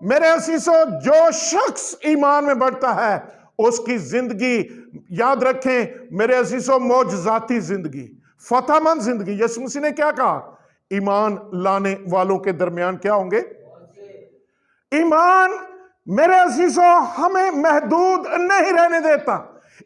میرے عزیزو جو شخص ایمان میں بڑھتا ہے اس کی زندگی، یاد رکھیں میرے عزیزو، معجزاتی زندگی، فتح مند زندگی۔ یسوع مسیح نے کیا کہا؟ ایمان لانے والوں کے درمیان کیا ہوں گے؟ ایمان میرے عزیزو ہمیں محدود نہیں رہنے دیتا۔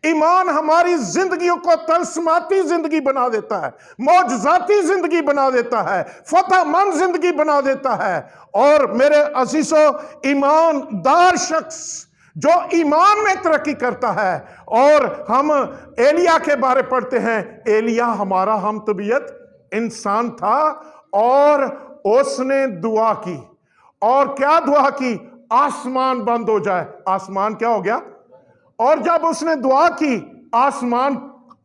ایمان ہماری زندگیوں کو طلسماتی زندگی بنا دیتا ہے، معجزاتی زندگی بنا دیتا ہے، فتح مند زندگی بنا دیتا ہے۔ اور میرے عزیزو ایمان دار شخص جو ایمان میں ترقی کرتا ہے، اور ہم ایلیا کے بارے پڑھتے ہیں، ایلیا ہمارا ہم طبیعت انسان تھا اور اس نے دعا کی، اور کیا دعا کی؟ آسمان بند ہو جائے۔ آسمان کیا ہو گیا؟ اور جب اس نے دعا کی آسمان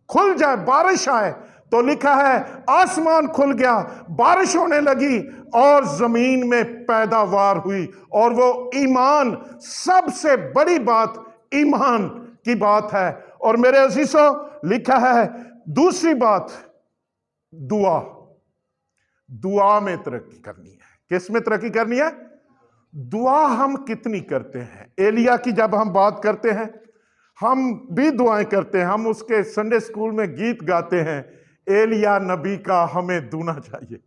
کھل جائے، بارش آئے، تو لکھا ہے آسمان کھل گیا، بارش ہونے لگی اور زمین میں پیداوار ہوئی۔ اور وہ ایمان، سب سے بڑی بات ایمان کی بات ہے۔ اور میرے عزیزو لکھا ہے دوسری بات، دعا۔ دعا میں ترقی کرنی ہے۔ کس میں ترقی کرنی ہے؟ دعا ہم کتنی کرتے ہیں؟ ایلیا کی جب ہم بات کرتے ہیں، ہم بھی دعائیں کرتے ہیں، ہم اس کے سنڈے سکول میں گیت گاتے ہیں، ایلیا نبی کا ہمیں دونا چاہیے،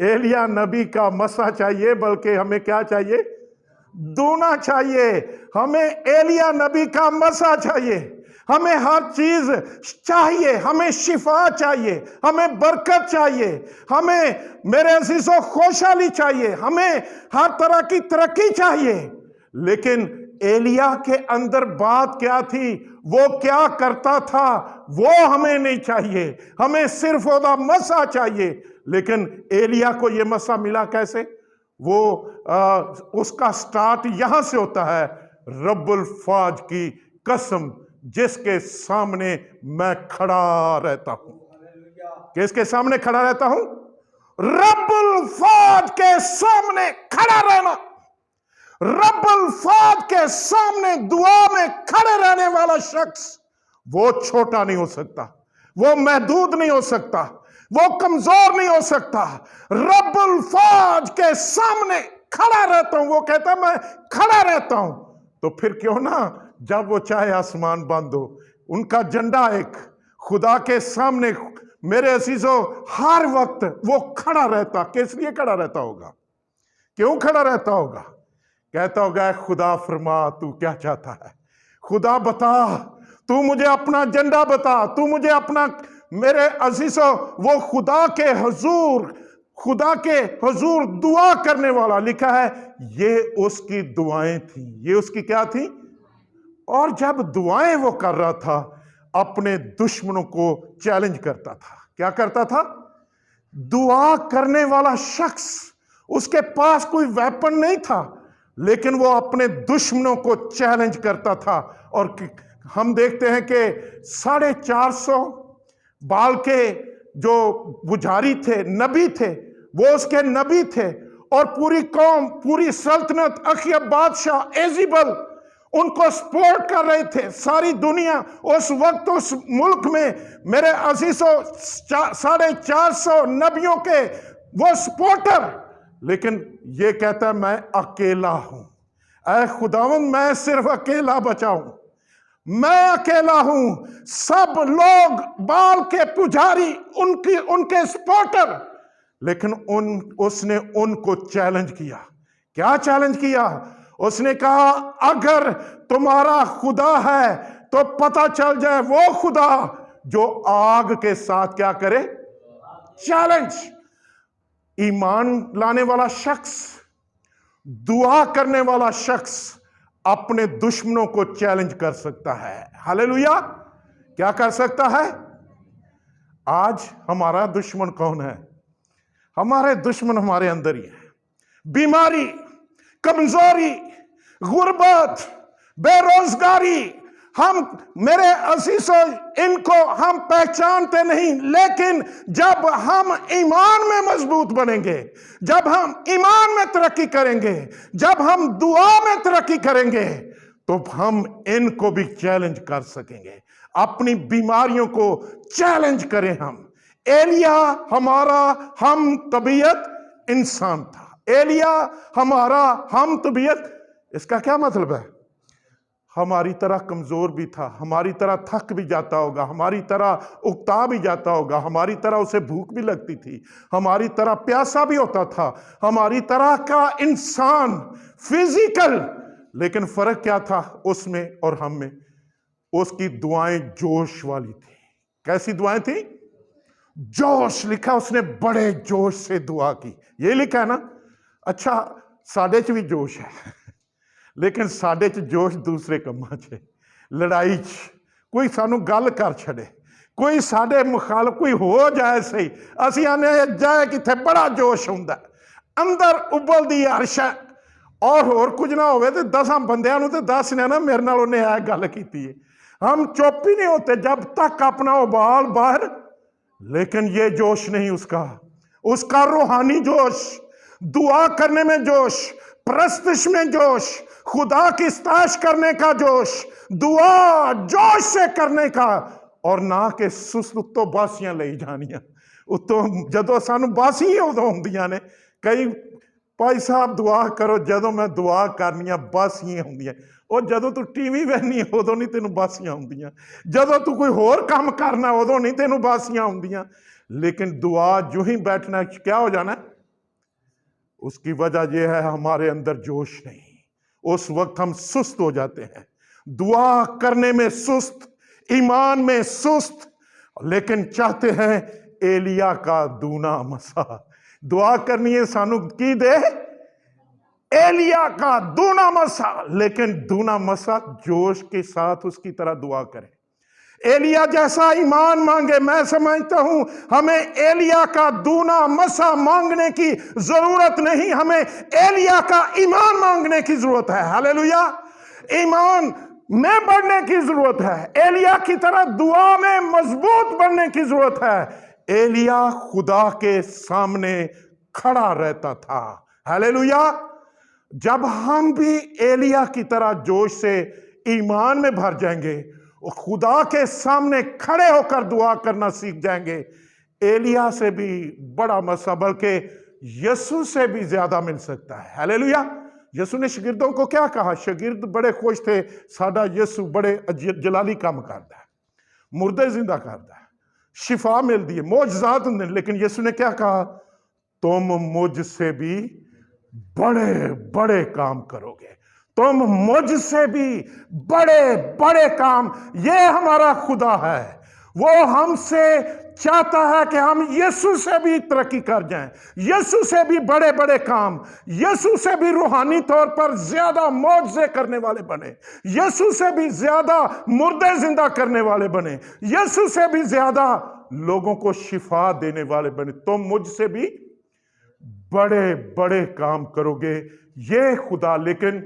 ایلیا نبی کا مسا چاہیے، بلکہ ہمیں کیا چاہیے؟ دونا چاہیے۔ ہمیں ایلیا نبی کا مسا چاہیے، ہمیں ہر چیز چاہیے، ہمیں شفا چاہیے، ہمیں برکت چاہیے، ہمیں میرے عزیزو خوشحالی چاہیے، ہمیں ہر طرح کی ترقی چاہیے۔ لیکن ایلیا کے اندر بات کیا تھی؟ وہ کیا کرتا تھا وہ ہمیں نہیں چاہیے، ہمیں صرف وہ مسا چاہیے۔ لیکن ایلیا کو یہ مسا ملا کیسے؟ وہ اس کا سٹارٹ یہاں سے ہوتا ہے، رب الفاج کی قسم جس کے سامنے میں کھڑا رہتا ہوں۔ کس کے سامنے کھڑا رہتا ہوں؟ رب الفاج کے سامنے کھڑا رہنا۔ رب الفاج کے سامنے دعا میں کھڑے رہنے والا شخص، وہ چھوٹا نہیں ہو سکتا، وہ محدود نہیں ہو سکتا، وہ کمزور نہیں ہو سکتا۔ رب الفاج کے سامنے کھڑا رہتا ہوں، وہ کہتا ہے میں کھڑا رہتا ہوں۔ تو پھر کیوں نہ جب وہ چاہے آسمان بند ہو، ان کا جھنڈا ایک، خدا کے سامنے میرے عزیزو ہر وقت وہ کھڑا رہتا۔ کس لیے کھڑا رہتا ہوگا؟ کیوں کھڑا رہتا ہوگا؟ کہتا ہوگا اے خدا فرما تو کیا چاہتا ہے، خدا بتا، تو مجھے اپنا جھنڈا بتا، تو مجھے اپنا، میرے عزیزو وہ خدا کے حضور دعا کرنے والا، لکھا ہے یہ اس کی دعائیں تھیں، یہ اس کی کیا تھیں؟ اور جب دعائیں وہ کر رہا تھا، اپنے دشمنوں کو چیلنج کرتا تھا۔ کیا کرتا تھا؟ دعا کرنے والا شخص، اس کے پاس کوئی ویپن نہیں تھا، لیکن وہ اپنے دشمنوں کو چیلنج کرتا تھا۔ اور ہم دیکھتے ہیں کہ 450 بال کے جو پجاری تھے، نبی تھے، وہ اس کے نبی تھے، اور پوری قوم، پوری سلطنت، اخیب بادشاہ ایزیبل ان کو سپورٹ کر رہے تھے۔ ساری دنیا اس وقت اس ملک میں میرے عزیزو 450 نبیوں کے وہ سپورٹر، لیکن یہ کہتا ہے میں اکیلا ہوں، اے خداوند میں صرف اکیلا بچا ہوں، میں اکیلا ہوں، سب لوگ بال کے پجاری ان کے سپورٹر۔ لیکن اس نے ان کو چیلنج کیا۔ کیا چیلنج کیا؟ اس نے کہا اگر تمہارا خدا ہے تو پتہ چل جائے وہ خدا جو آگ کے ساتھ کیا کرے؟ چیلنج۔ ایمان لانے والا شخص، دعا کرنے والا شخص اپنے دشمنوں کو چیلنج کر سکتا ہے۔ ہاللیلویا! کیا کر سکتا ہے؟ آج ہمارا دشمن کون ہے؟ ہمارے دشمن ہمارے اندر ہی ہے۔ بیماری، کمزوری، غربت، بے روزگاری، ہم میرے عزیزو ان کو ہم پہچانتے نہیں، لیکن جب ہم ایمان میں مضبوط بنیں گے، جب ہم ایمان میں ترقی کریں گے، جب ہم دعا میں ترقی کریں گے، تو ہم ان کو بھی چیلنج کر سکیں گے۔ اپنی بیماریوں کو چیلنج کریں ہم۔ ایلیا ہمارا ہم طبیعت انسان تھا، ایلیا ہمارا ہم طبیعت اس کا کیا مطلب ہے؟ ہماری طرح کمزور بھی تھا، ہماری طرح تھک بھی جاتا ہوگا، ہماری طرح اکتا بھی جاتا ہوگا، ہماری طرح اسے بھوک بھی لگتی تھی، ہماری طرح پیاسا بھی ہوتا تھا، ہماری طرح کا انسان فزیکل، لیکن فرق کیا تھا اس میں اور ہم میں؟ اس کی دعائیں جوش والی تھی۔ کیسی دعائیں تھیں؟ جوش لکھا، اس نے بڑے جوش سے دعا کی، یہ لکھا ہے نا۔ اچھا ساڈے چ بھی جوش ہے، لیکن ساڈے چ جوش دوسرے کماں چ، لڑائی چ، کوئی سانو گل کر چھڑے، کوئی ساڈے مخالف کوئی ہو جائے صحیح، اسی آنے جائے کتھے بڑا جوش ہوندا ہے، اندر ابل دی عرش ہے، اور کچھ نہ ہوئے تو 10 بندیاں نو تے دسنے نا میرے نال انہیں اے گل کیتی ہے۔ ہم چپ ہی نہیں ہوتے جب تک اپنا ابال باہر، لیکن یہ جوش نہیں اس کا روحانی جوش، دعا کرنے میں جوش، پرستش میں جوش، خدا کی ستائش کرنے کا جوش، دعا جوش سے کرنے کا، اور نہ کہ سست اتو باسیاں لئی جانیاں۔ اتو جدو سانو باسی ہی ادو ہوندیاں نے، کئی بھائی صاحب دعا کرو، جدو میں دعا کرنیاں باسیاں ہوندیاں، اور جدو تو ٹی وی وہنی ادو نہیں تینوں باسیاں ہوندیاں، جدو تو کوئی ہور کام کرنا ادو نہیں تینوں باسیاں ہوندیاں، لیکن دعا جو ہی بیٹھنا کیا ہو جانا ہے؟ اس کی وجہ یہ ہے ہمارے اندر جوش نہیں، اس وقت ہم سست ہو جاتے ہیں، دعا کرنے میں سست، ایمان میں سست، لیکن چاہتے ہیں ایلیا کا دونا مسا۔ دعا کرنی ہے سانو کی دے ایلیا کا دونا مسا، لیکن دونا مسا جوش کے ساتھ اس کی طرح دعا کرے۔ ایلیا جیسا ایمان مانگے، میں سمجھتا ہوں ہمیں ایلیا کا دونا مسا مانگنے کی ضرورت نہیں، ہمیں ایلیا کا ایمان مانگنے کی ضرورت ہے۔ ہاللیلویا! ایمان میں بڑھنے کی ضرورت ہے، ایلیا کی طرح دعا میں مضبوط بننے کی ضرورت ہے۔ ایلیا خدا کے سامنے کھڑا رہتا تھا۔ ہاللیلویا! جب ہم بھی ایلیا کی طرح جوش سے ایمان میں بھر جائیں گے، خدا کے سامنے کھڑے ہو کر دعا کرنا سیکھ جائیں گے، ایلیا سے بھی بڑا مسا، بلکہ یسوع سے بھی زیادہ مل سکتا ہے۔ ہاللیلویا! یسوع نے شاگردوں کو کیا کہا؟ شاگرد بڑے خوش تھے، ساڈا یسوع بڑے جلالی کام کرتا ہے، مردے زندہ کرتا ہے، شفا ملتی ہے، معجزات ہوندے ہیں، لیکن یسوع نے کیا کہا؟ تم مجھ سے بھی بڑے بڑے کام کرو گے، تم مجھ سے بھی بڑے بڑے کام۔ یہ ہمارا خدا ہے، وہ ہم سے چاہتا ہے کہ ہم یسوع سے بھی ترقی کر جائیں، یسوع سے بھی بڑے بڑے کام، یسوع سے بھی روحانی طور پر زیادہ معجزے کرنے والے بنے، یسوع سے بھی زیادہ مردے زندہ کرنے والے بنے، یسوع سے بھی زیادہ لوگوں کو شفا دینے والے بنے۔ تم مجھ سے بھی بڑے بڑے کام کرو گے، یہ خدا۔ لیکن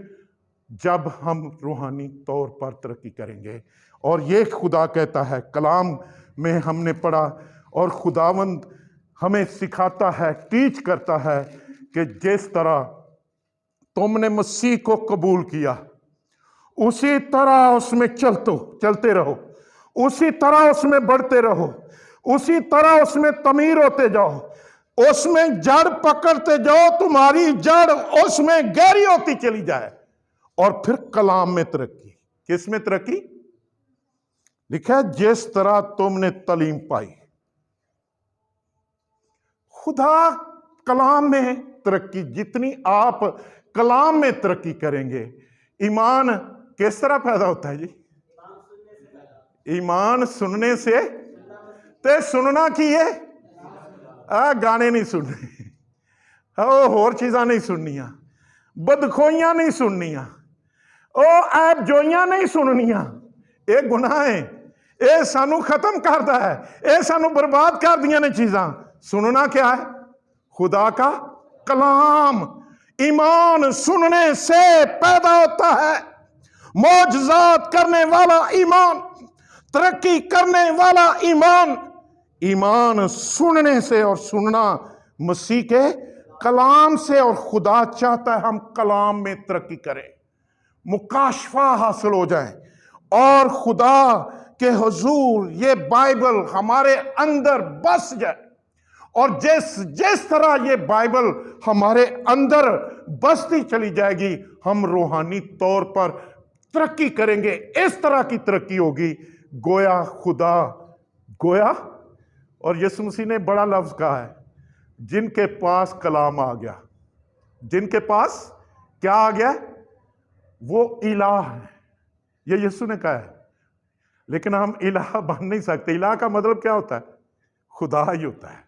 جب ہم روحانی طور پر ترقی کریں گے، اور یہ خدا کہتا ہے، کلام میں ہم نے پڑھا، اور خداوند ہمیں سکھاتا ہے، ٹیچ کرتا ہے کہ جس طرح تم نے مسیح کو قبول کیا، اسی طرح اس میں چلتے رہو، اسی طرح اس میں بڑھتے رہو، اسی طرح اس میں تعمیر ہوتے جاؤ، اس میں جڑ پکڑتے جاؤ، تمہاری جڑ اس میں گہری ہوتی چلی جائے، اور پھر کلام میں ترقی۔ کس میں ترقی؟ لکھا ہے جس طرح تم نے تعلیم پائی۔ خدا کلام میں ترقی، جتنی آپ کلام میں ترقی کریں گے۔ ایمان کس طرح پیدا ہوتا ہے جی؟ ایمان سننے سے، تے سننا کی ہے؟ گانے نہیں سننے، اور چیزاں نہیں سننیاں، بدخوئیاں نہیں سننیاں، عیب جوئیاں نہیں سننیاں، اے گناہ ہیں، اے سانو ختم کرتا ہے، اے سانو برباد کر دیا نے چیزاں۔ سننا کیا ہے؟ خدا کا کلام۔ ایمان سننے سے پیدا ہوتا ہے، معجزات کرنے والا ایمان، ترقی کرنے والا ایمان، ایمان سننے سے، اور سننا مسیح کے کلام سے۔ اور خدا چاہتا ہے ہم کلام میں ترقی کریں، مکاشفہ حاصل ہو جائیں، اور خدا کہ حضور یہ بائبل ہمارے اندر بس جائے، اور جس طرح یہ بائبل ہمارے اندر بستی چلی جائے گی، ہم روحانی طور پر ترقی کریں گے۔ اس طرح کی ترقی ہوگی گویا اور یسوع مسیح نے بڑا لفظ کہا ہے، جن کے پاس کلام آ گیا، جن کے پاس کیا آ گیا، وہ الہ ہے۔ یہ یسوع نے کہا ہے، لیکن ہم الہ بن نہیں سکتے۔ الہ کا مطلب کیا ہوتا ہے؟ خدا ہی ہوتا ہے۔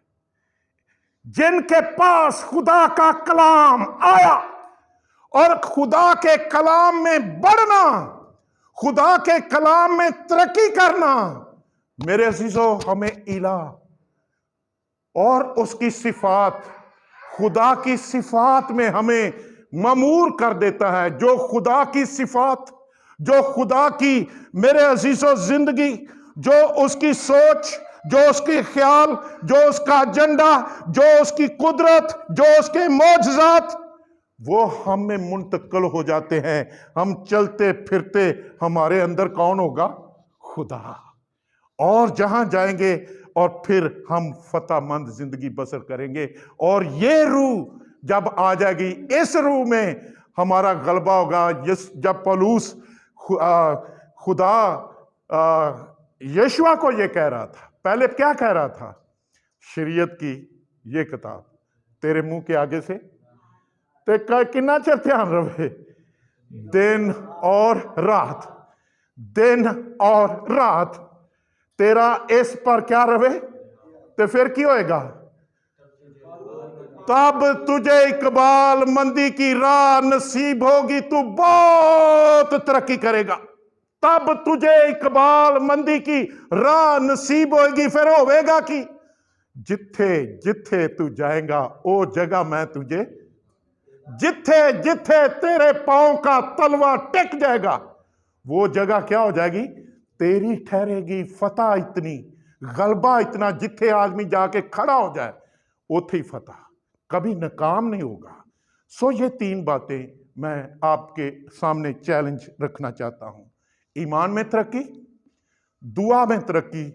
جن کے پاس خدا کا کلام آیا، اور خدا کے کلام میں بڑھنا، خدا کے کلام میں ترقی کرنا، میرے عزیزو، ہمیں الہ اور اس کی صفات، خدا کی صفات میں ہمیں مامور کر دیتا ہے۔ جو خدا کی صفات، جو خدا کی، میرے عزیزو، زندگی، جو اس کی سوچ، جو اس کی خیال، جو اس کا ایجنڈا، جو اس کی قدرت، جو اس کے معجزات، وہ ہم میں منتقل ہو جاتے ہیں۔ ہم چلتے پھرتے، ہمارے اندر کون ہوگا؟ خدا۔ اور جہاں جائیں گے اور پھر ہم فتح مند زندگی بسر کریں گے۔ اور یہ روح جب آ جائے گی، اس روح میں ہمارا غلبہ ہوگا۔ جب پولس خدا یشوع کو یہ کہہ رہا تھا، پہلے کیا کہہ رہا تھا؟ شریعت کی یہ کتاب تیرے منہ کے آگے سے کنا چر دھیان رہے، دن اور رات، دن اور رات تیرا اس پر کیا رہے، تو پھر کی ہوئے گا؟ تب تجھے اقبال مندی کی راہ نصیب ہوگی، تو بہت ترقی کرے گا۔ تب تجھے اقبال مندی کی راہ نصیب ہوگی، پھر ہوئے گا کہ جتھے تو جائیں گا او جگہ میں تجھے، جتھے تیرے پاؤں کا تلوہ ٹک جائے گا، وہ جگہ کیا ہو جائے گی؟ تیری ٹھہرے گی۔ فتح اتنی، غلبہ اتنا، جتھے آدمی جا کے کھڑا ہو جائے اتھے ہی فتح، کبھی ناکام نہیں ہوگا۔ یہ 3 باتیں میں آپ کے سامنے چیلنج رکھنا چاہتا ہوں۔ ایمان میں ترقی، دعا میں ترقی،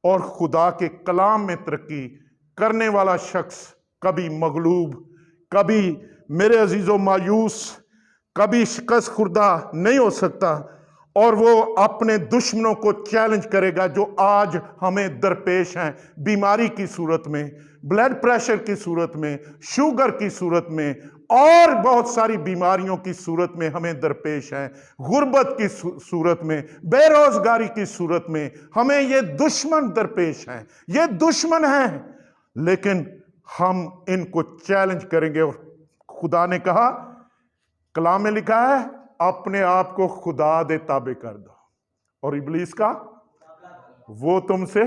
اور خدا کے کلام میں ترقی کرنے والا شخص کبھی مغلوب، کبھی میرے عزیزو مایوس، کبھی شکست خوردہ نہیں ہو سکتا، اور وہ اپنے دشمنوں کو چیلنج کرے گا جو آج ہمیں درپیش ہیں، بیماری کی صورت میں، بلڈ پریشر کی صورت میں، شوگر کی صورت میں، اور بہت ساری بیماریوں کی صورت میں ہمیں درپیش ہیں، غربت کی صورت میں، بے روزگاری کی صورت میں ہمیں یہ دشمن درپیش ہیں، یہ دشمن ہیں، لیکن ہم ان کو چیلنج کریں گے۔ اور خدا نے کہا، کلام میں لکھا ہے، اپنے آپ کو خدا دے تابع کر دو، اور ابلیس کا وہ تم سے،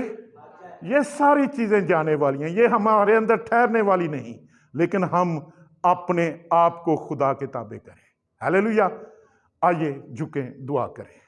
یہ ساری چیزیں جانے والی ہیں، یہ ہمارے اندر ٹھہرنے والی نہیں، لیکن ہم اپنے آپ کو خدا کے تابع کریں۔ ہیلیلویا۔ آئیے جھکیں، دعا کریں۔